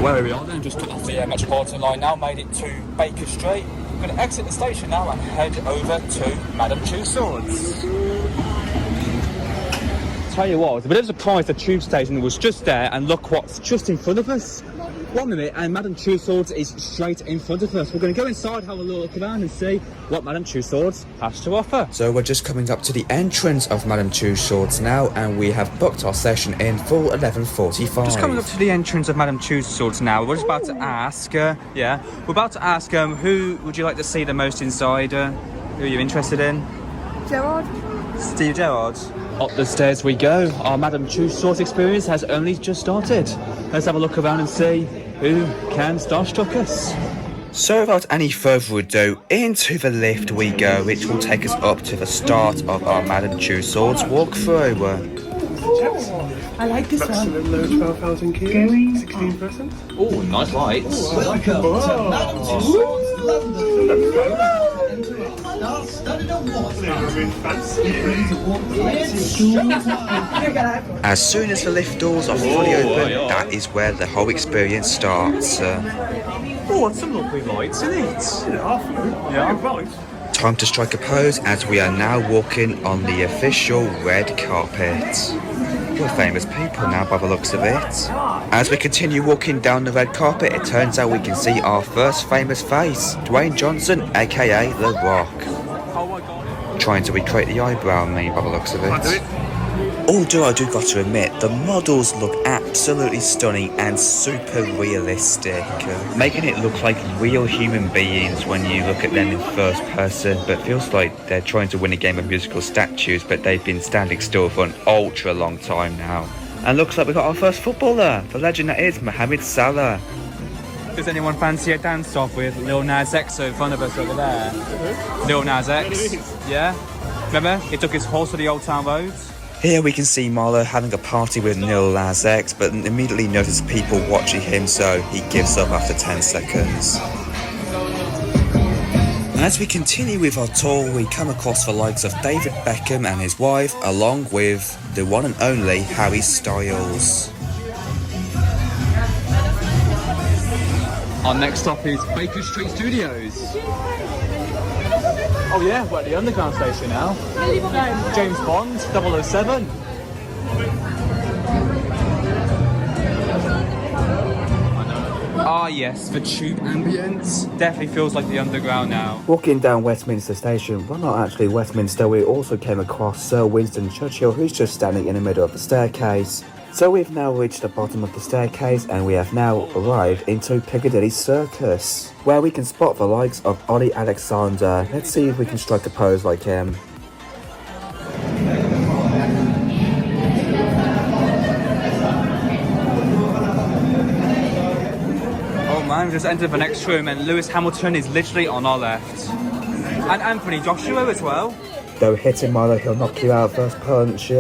where are we on then? Just off the Metropolitan line now, made it to Baker Street. We're going to exit the station now and head over to Madame Tussauds. Tell you what, I was a bit of a surprise the tube station was just there, and look what's just in front of us. 1 minute and Madame Tussauds is straight in front of us. We're going to go inside, have a look around and see what Madame Tussauds has to offer. So we're just coming up to the entrance of Madame Tussauds now, and we have booked our session in for 11:45. Just coming up to the entrance of Madame Tussauds now. We're just about to ask, we're about to ask who would you like to see the most inside? Who are you interested in? Gerard. Steve Gerrard. Up the stairs we go. Our Madame Tussauds experience has only just started. Let's have a look around and see who can starstruck us. So without any further ado, into the lift we go, which will take us up to the start of our Madame Tussauds walkthrough. I like this one. 12,000 keys, 16%. Oh, nice lights. Welcome to Madame Tussauds, London. As soon as the lift doors are fully open, that is where the whole experience starts. Oh, that's some lovely lights, isn't it? Yeah. Time to strike a pose as we are now walking on the official red carpet. We're famous people now by the looks of it. As we continue walking down the red carpet, it turns out we can see our first famous face, Dwayne Johnson, aka The Rock. Oh my god. Trying to recreate the eyebrow on me by the looks of it. Although I do got to admit, the models look absolutely stunning and super realistic, making it look like real human beings when you look at them in first person, but feels like they're trying to win a game of musical statues, but they've been standing still for an ultra long time now. And looks like we got our first footballer, the legend that is Mohamed Salah. Does anyone fancy a dance off with Lil Nas X in front of us over there? Lil Nas X, yeah? Remember, he took his horse to the Old Town Road? Here we can see Marlo having a party with Lil Nas X, but immediately notices people watching him, so he gives up after 10 seconds. As we continue with our tour, we come across the likes of David Beckham and his wife, along with the one and only Harry Styles. Our next stop is Baker Street Studios. Oh yeah, we're at the Underground station now. James Bond, 007. Ah yes, the tube ambience definitely feels like the Underground now. Walking down Westminster Station, well not actually Westminster, we also came across Sir Winston Churchill, who's just standing in the middle of the staircase. So we've now reached the bottom of the staircase and we have now arrived into Piccadilly Circus, where we can spot the likes of Ollie Alexander. Let's see if we can strike a pose like him. Oh man, we just entered the next room and Lewis Hamilton is literally on our left. And Anthony Joshua as well. Though hitting Marlo, he'll knock you out first punch.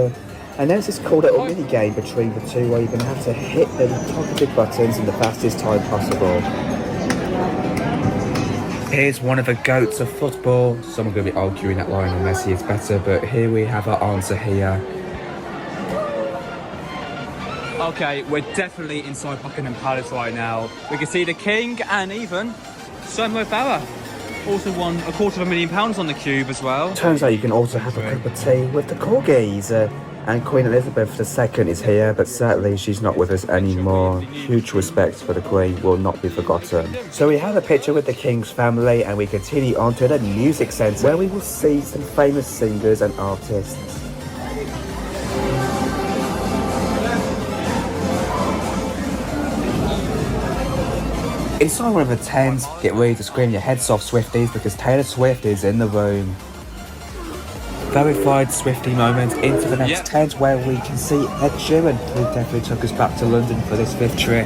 And there's this cool little mini game between the two where you're going to have to hit the targeted buttons in the fastest time possible. Here's one of the goats of football. Someone going to be arguing that Lionel Messi is better, but here we have our answer here. Okay, we're definitely inside Buckingham Palace right now. We can see the King and even Sir Mo Farah. Also won £250,000 on the Cube as well. Turns out you can also have a cup of tea with the corgis. And Queen Elizabeth II is here, but sadly she's not with us anymore. Huge respect for the Queen will not be forgotten. So we have a picture with the King's family and we continue on to the Music Centre, where we will see some famous singers and artists. Inside one of the tents, get ready to scream your heads off, Swifties, because Taylor Swift is in the room. Verified Swiftie moment into the next tent, where we can see Ed Sheeran, who definitely took us back to London for this 5th trip.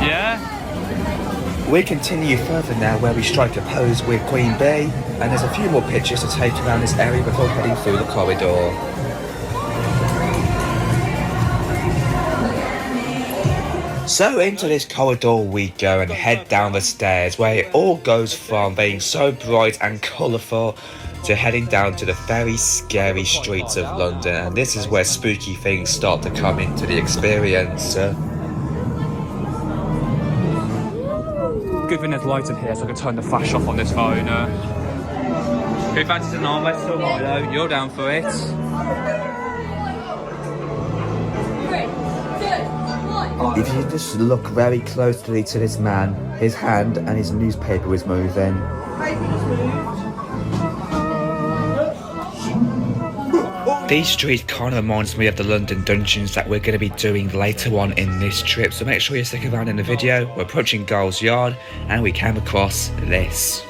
Yeah. We continue further now, where we strike a pose with Queen Bee, and there's a few more pictures to take around this area before heading through the corridor. So into this corridor we go and head down the stairs, where it all goes from being so bright and colourful to heading down to the very scary streets of London, and this is where spooky things start to come into the experience. Good thing there's lights in here so I can turn the flash off on this phone. Who fancies an arm wrestle, Milo? You're down for it. If you just look very closely to this man, his hand and his newspaper is moving. These streets kind of reminds me of the London dungeons that we're going to be doing later on in this trip, so make sure you stick around in the video. We're approaching Gules Yard and we came across this.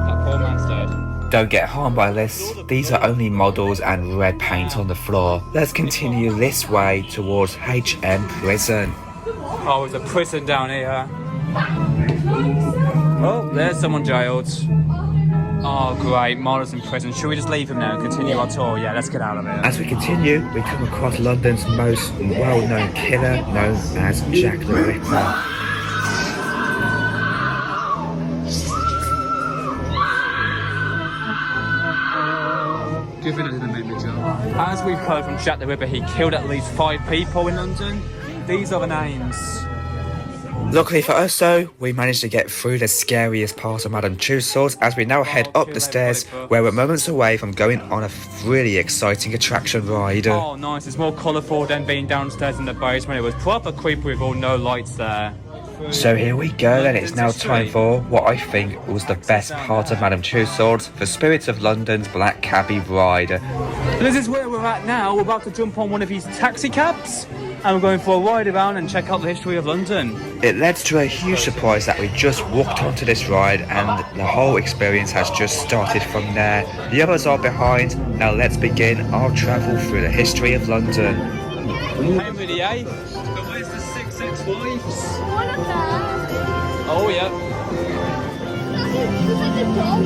That poor man's dead. Don't get harmed by this, these are only models and red paint on the floor. Let's continue this way towards HM Prison. Oh, there's a prison down here. Oh, there's someone jailed. Oh, great. Milo's in prison. Should we just leave him now and continue our tour? Yeah, let's get out of here. As we continue, we come across London's most well-known killer, known as Jack the Ripper. Give it a little bit, As we've heard from Jack the Ripper, he killed at least 5 people in London. These are the names. Luckily for us though, we managed to get through the scariest part of Madame Tussauds as we now head up the stairs, where we're moments away from going on a really exciting attraction ride. Oh nice, it's more colourful than being downstairs in the basement. It was proper creepy with all no lights there. So here we go, and it's now time for what I think was the best part of Madame Tussauds, the Spirits of London's Black Cabbie ride. This is where we're at now. We're about to jump on one of these taxi cabs and we're going for a ride around and check out the history of London. It led to a huge surprise that we just walked onto this ride and the whole experience has just started from there. The others are behind. Now let's begin our travel through the history of London. Henry VIII, but where's the 6 ex-wives? One of them. Oh yeah. It's like a dog.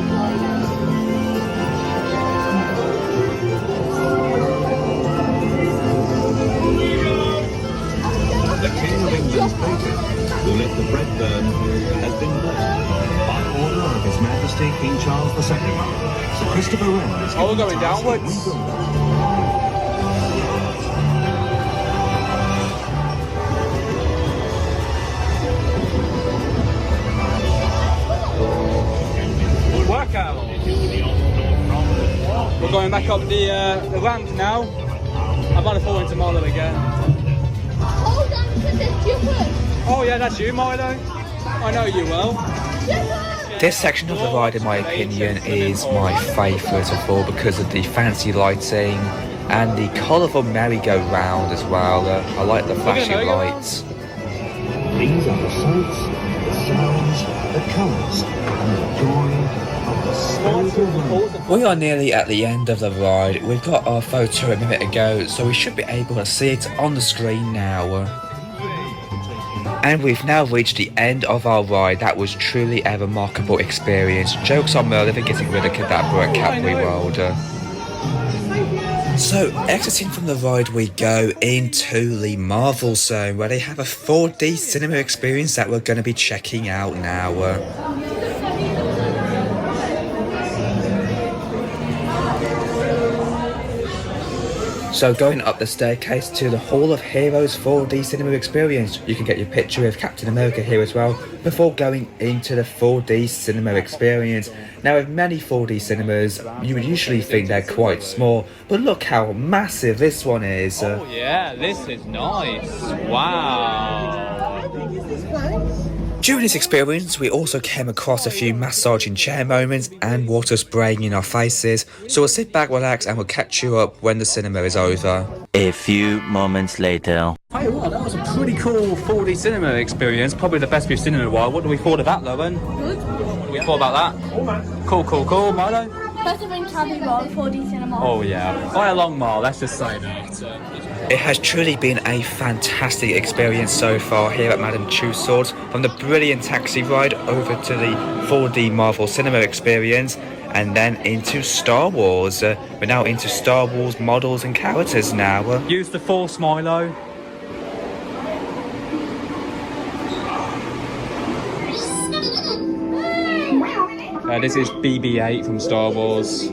The King of England's painter, who let the bread burn, has been blessed by order of His Majesty King Charles II. Sir Christopher Wren is Oh, we're going downwards. Workout. We're going back up the ramp now. I'm about to fall into Milo again. Hold on, because it's stupid. Oh yeah, that's you, Milo. I know you well. This section of the ride, in my opinion, is my favourite of all because of the fancy lighting and the colourful merry-go-round as well. I like the flashing lights. These are the sights, the sounds, the colours, and the joy of the Spirit of London. We are nearly at the end of the ride. We've got our photo a minute ago, so we should be able to see it on the screen now. And we've now reached the end of our ride. That was truly a remarkable experience. Jokes on Merlin for getting rid of Cadabra at Cadbury World. So, exiting from the ride, we go into the Marvel Zone, where they have a 4D cinema experience that we're going to be checking out now. So going up the staircase to the Hall of Heroes 4D cinema experience, you can get your picture with Captain America here as well, before going into the 4D cinema experience. Now with many 4D cinemas, you would usually think they're quite small, but look how massive this one is. Oh yeah, this is nice. Wow. During this experience, we also came across a few massaging chair moments and water spraying in our faces, so we'll sit back, relax, and we'll catch you up when the cinema is over. A few moments later. Hey, what? That was a pretty cool 4D cinema experience. Probably the best we've seen in a while. What do we thought of that, Lauren? Good. What do we thought about that? Cool, cool, cool. Milo? First of all, Cadbury World 4D cinema. Oh yeah, by a long mile. Let's just say that. It has truly been a fantastic experience so far here at Madame Tussauds, from the brilliant taxi ride over to the 4D Marvel cinema experience. and then into Star Wars. We're now into Star Wars models and characters now. Use the Force, Milo. This is BB-8 from Star Wars.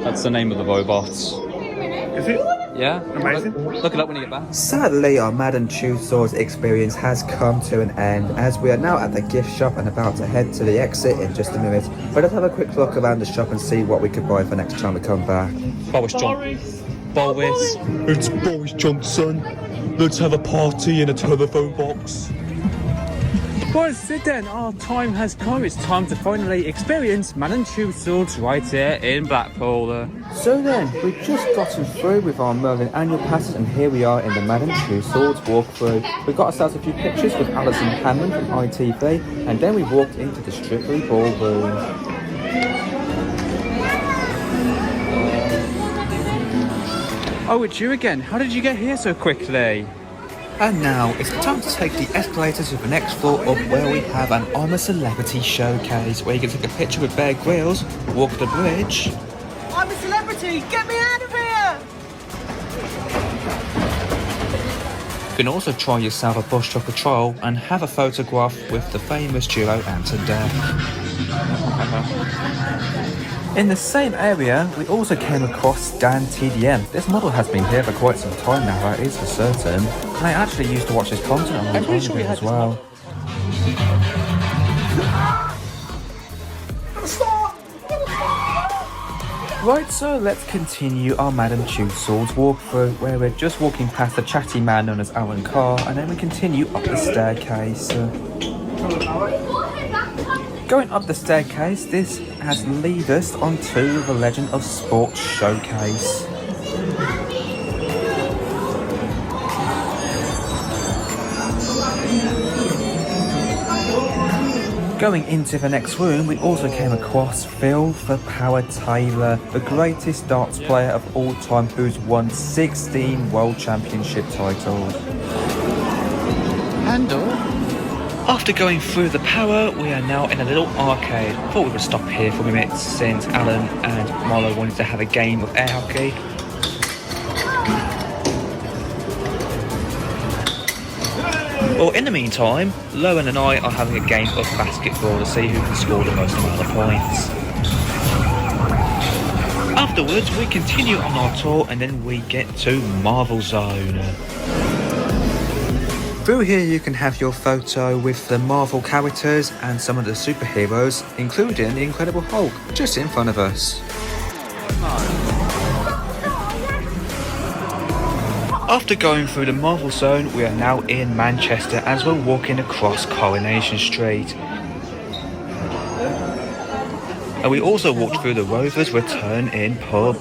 That's the name of the robot. Is it? Yeah? Amazing. Look it up when you get back. Sadly, our Madame Tussauds experience has come to an end, as we are now at the gift shop and about to head to the exit in just a minute. But let's have a quick look around the shop and see what we could buy for next time we come back. Boris Johnson. Boris. It's Boris Johnson. Let's have a party in a telephone box. Well, sit then. Our time has come. It's time to finally experience Madame Tussauds right here in Blackpool. So then, we've just gotten through with our Merlin annual passes, and here we are in the Madame Tussauds walkthrough. We got ourselves a few pictures with Alison Hammond from ITV, and then we walked into the Strictly Ballroom. Oh, it's you again. How did you get here so quickly? And now it's time to take the escalator to the next floor up, where we have an I'm a Celebrity showcase, where you can take a picture with Bear Grylls, walk the bridge. I'm a celebrity! Get me out of here! You can also try yourself a bush tucker trial and have a photograph with the famous duo Ant and Dec. In the same area, we also came across Dan TDM. This model has been here for quite some time now, that is for certain. And I actually used to watch his content on YouTube as well. Right, so let's continue our Madame Tussauds walkthrough, where we're just walking past the chatty man known as Alan Carr, and then we continue up the staircase. Going up the staircase, this has lead us onto the Legend of Sports showcase. Going into the next room, we also came across Phil the Power Taylor, the greatest darts player of all time, who's won 16 World Championship titles. Handle? After going through the power, we are now in a little arcade. I thought we would stop here for a minute since Alan and Marlo wanted to have a game of air hockey. Well, in the meantime, Lowen and I are having a game of basketball to see who can score the most amount of points. Afterwards, we continue on our tour and then we get to Marvel Zone. Through here you can have your photo with the Marvel characters and some of the superheroes, including the Incredible Hulk, just in front of us. After going through the Marvel Zone, we are now in Manchester as we're walking across Coronation Street. And we also walked through the Rovers Return Inn pub.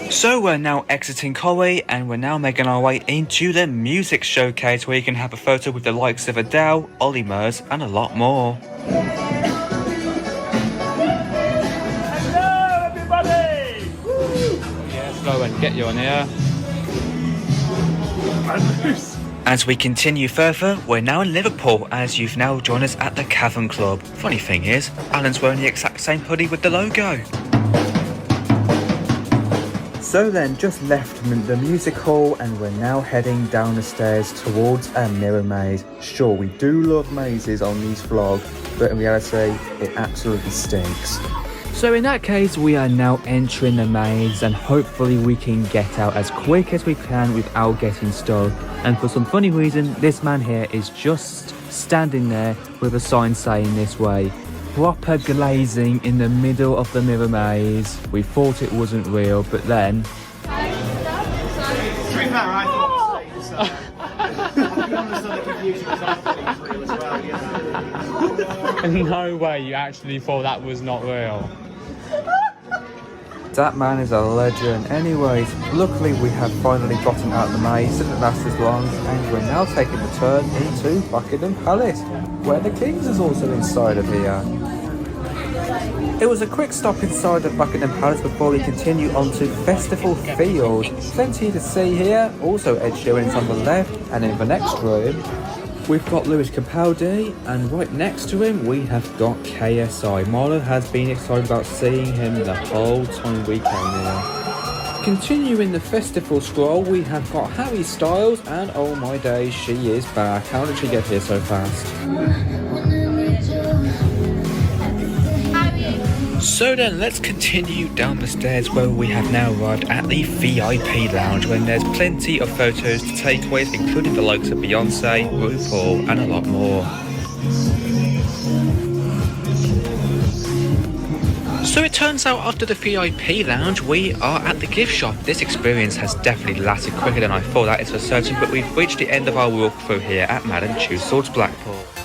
So we're now exiting Corrie and we're now making our way into the music showcase, where you can have a photo with the likes of Adele, Ollie Murs and a lot more. Lowen, get you on here. As we continue further, we're now in Liverpool, as you've now joined us at the Cavern Club. Funny thing is, Alan's wearing the exact same hoodie with the logo. So then, just left the music hall and we're now heading down the stairs towards a mirror maze. Sure, we do love mazes on these vlogs, but in reality, it absolutely stinks. So in that case, we are now entering the maze and hopefully we can get out as quick as we can without getting stuck. And for some funny reason, this man here is just standing there with a sign saying this way. Proper glazing in the middle of the mirror maze. We thought it wasn't real, but then... No way you actually thought that was not real. That man is a legend. Anyways, luckily we have finally gotten out of the maze. Didn't last as long, and we're now taking the turn into Buckingham Palace, where the Kings is also inside of here. It was a quick stop inside of Buckingham Palace before we continue on to Festival Field. Plenty to see here. Also Ed Sheeran's on the left, and in the next room We've got Lewis Capaldi, and right next to him we have got KSI. Marlo has been excited about seeing him the whole time we came here. Continuing the festival scroll, we have got Harry Styles, and oh my days, she is back. How did she get here so fast? So then, let's continue down the stairs where we have now arrived at the VIP lounge, when there's plenty of photos to take with, including the likes of Beyonce, RuPaul, and a lot more. So it turns out after the VIP lounge, we are at the gift shop. This experience has definitely lasted quicker than I thought, that is for certain, but we've reached the end of our walkthrough here at Madame Tussauds Blackpool.